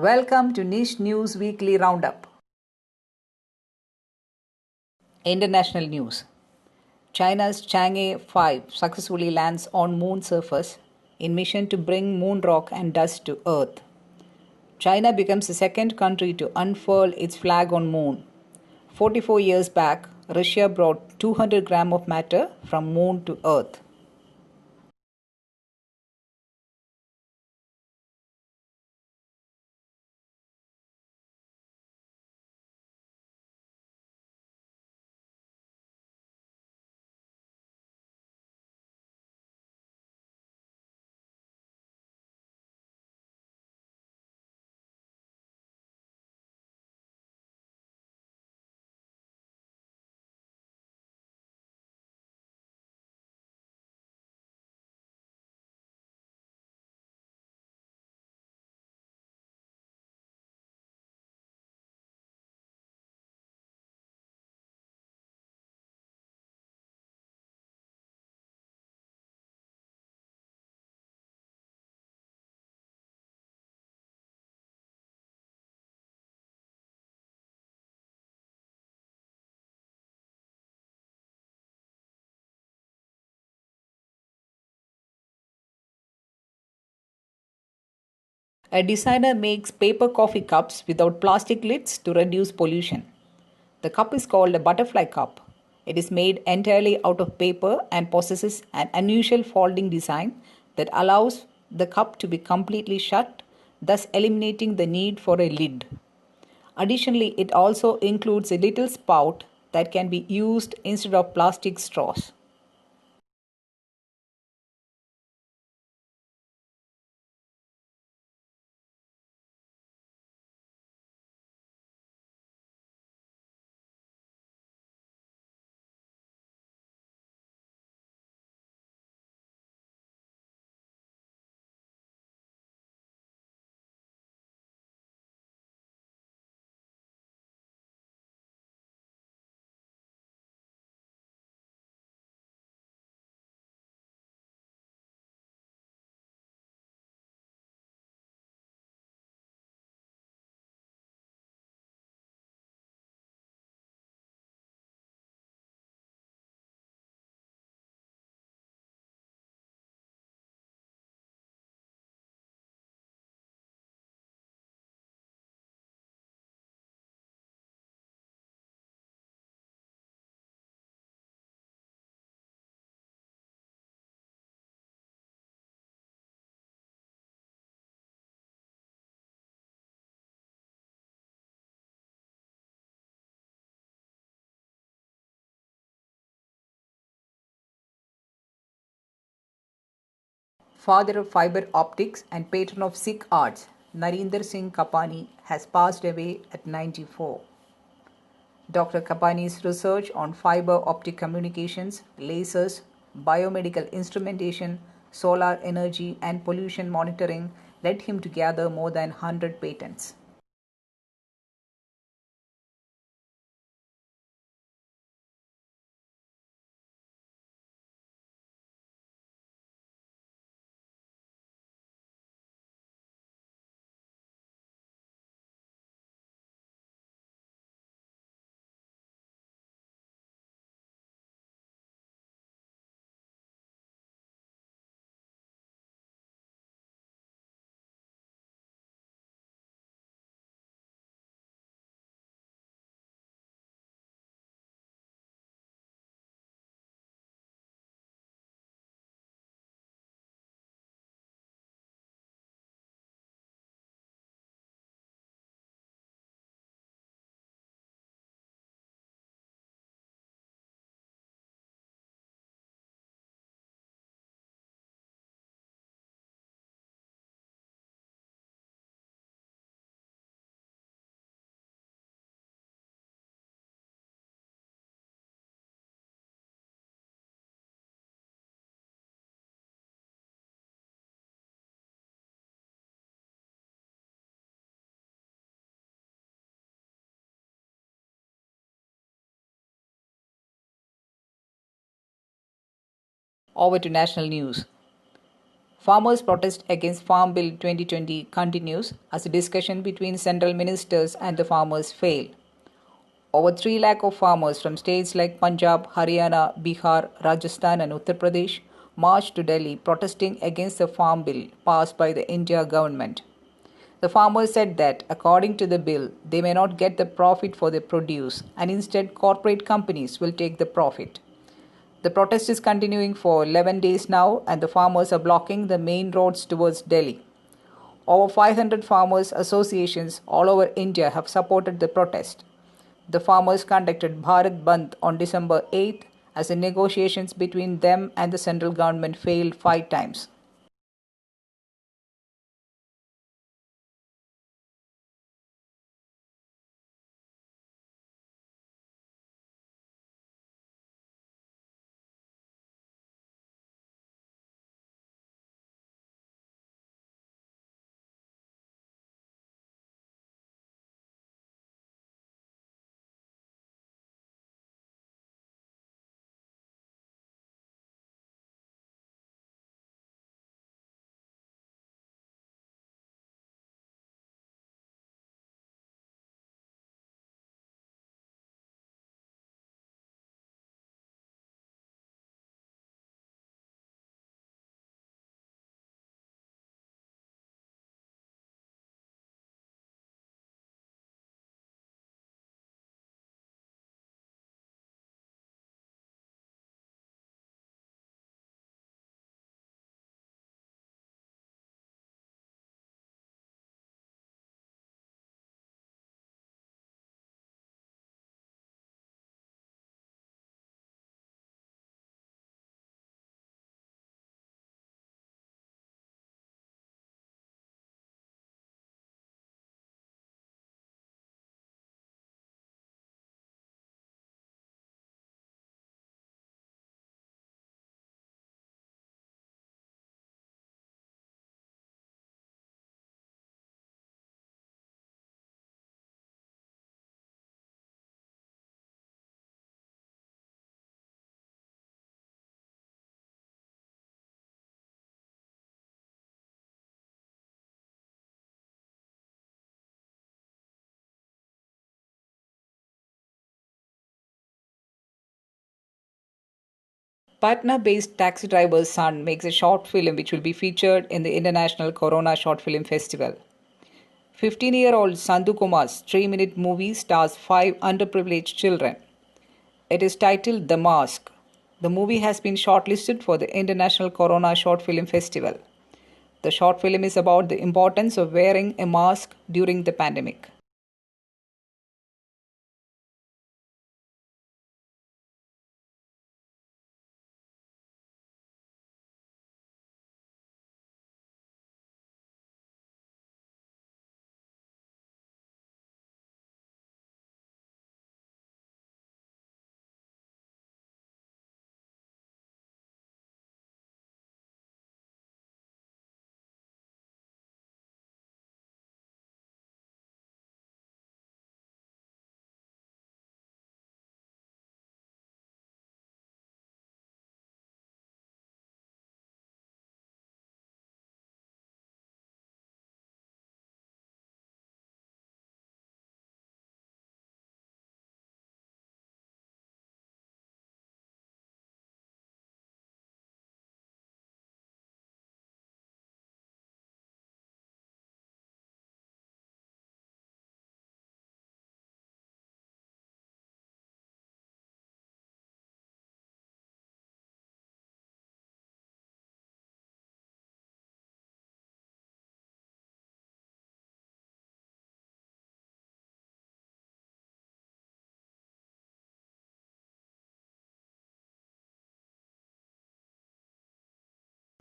Welcome to Niche News Weekly Roundup. International news. China's Chang'e 5 successfully lands on moon surface in mission to bring moon rock and dust to Earth. China becomes the second country to unfurl its flag on moon. 44 years back, Russia brought 200 grams of matter from moon to Earth. A designer makes paper coffee cups without plastic lids to reduce pollution. The cup is called a butterfly cup. It is made entirely out of paper and possesses an unusual folding design that allows the cup to be completely shut, thus eliminating the need for a lid. Additionally, it also includes a little spout that can be used instead of plastic straws. Father of fiber optics and patron of Sikh arts, Narinder Singh Kapani has passed away at 94. Dr. Kapani's research on fiber optic communications, lasers, biomedical instrumentation, solar energy, and pollution monitoring led him to gather more than 100 patents. Over to national news. Farmers' protest against Farm Bill 2020 continues as a discussion between central ministers and the farmers fail. Over 3 lakh of farmers from states like Punjab, Haryana, Bihar, Rajasthan and Uttar Pradesh marched to Delhi protesting against the farm bill passed by the India government. The farmers said that, according to the bill, they may not get the profit for their produce and instead corporate companies will take the profit. The protest is continuing for 11 days now and the farmers are blocking the main roads towards Delhi. Over 500 farmers' associations all over India have supported the protest. The farmers conducted Bharat Bandh on December 8th as the negotiations between them and the central government failed 5 times. Patna based taxi driver's son makes a short film which will be featured in the International Corona Short Film Festival. 15-year-old Sandhu Kumar's 3-minute movie stars 5 underprivileged children. It is titled The Mask. The movie has been shortlisted for the International Corona Short Film Festival. The short film is about the importance of wearing a mask during the pandemic.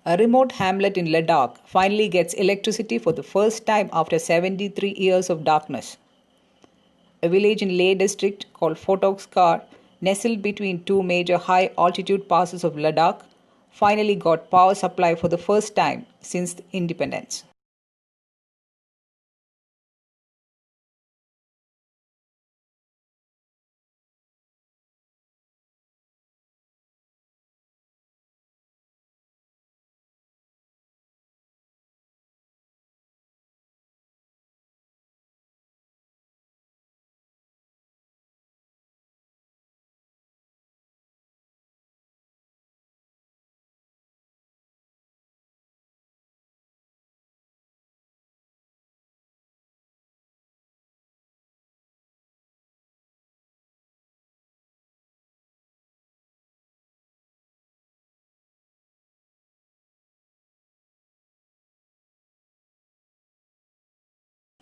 A remote hamlet in Ladakh finally gets electricity for the first time after 73 years of darkness. A village in Leh district called Photokskar, nestled between two major high altitude passes of Ladakh, finally got power supply for the first time since independence.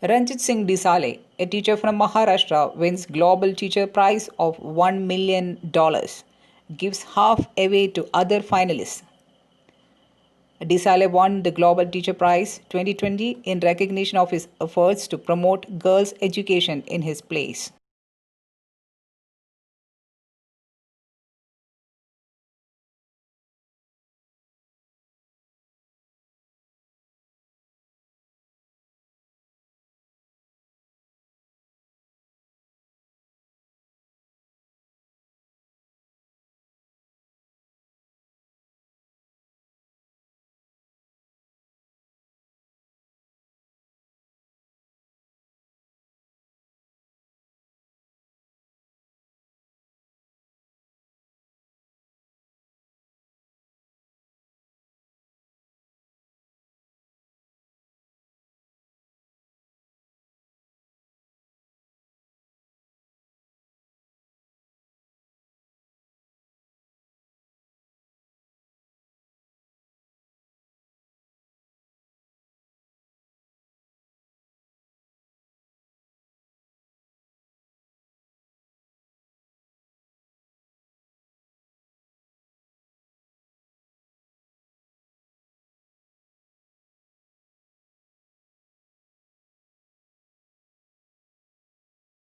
Ranjit Singh Disale, a teacher from Maharashtra, wins Global Teacher Prize of $1 million, gives half away to other finalists. Disale won the Global Teacher Prize 2020 in recognition of his efforts to promote girls' education in his place.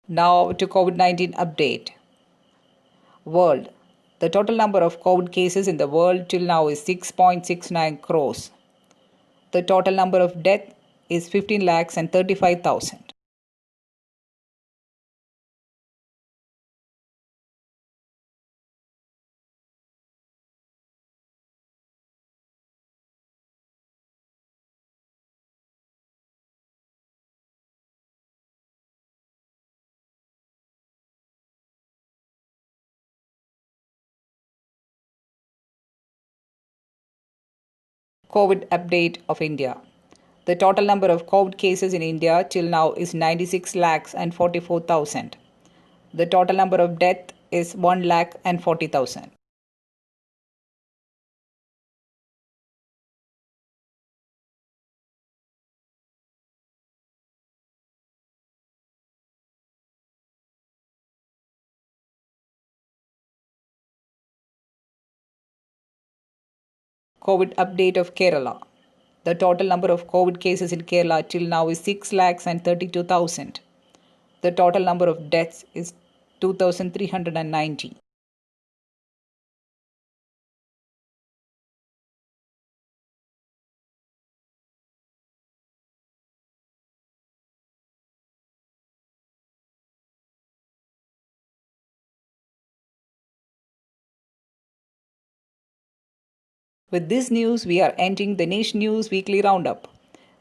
Now to COVID-19 update. World. The total number of COVID cases in the world till now is 6.69 crores. The total number of deaths is 15 lakhs and 35,000. COVID update of India. The total number of COVID cases in India till now is 96 lakhs and 44,000. The total number of death is 1 lakh and 40,000. COVID update of Kerala. The total number of COVID cases in Kerala till now is 6 lakhs and 32,000. The total number of deaths is 2,390. With this news, we are ending the Niche News Weekly Roundup.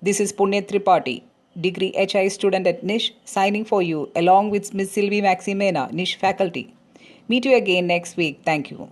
This is Punya Tripathi, Degree HI student at Niche, signing for you along with Ms. Sylvie Maximena, Niche faculty. Meet you again next week. Thank you.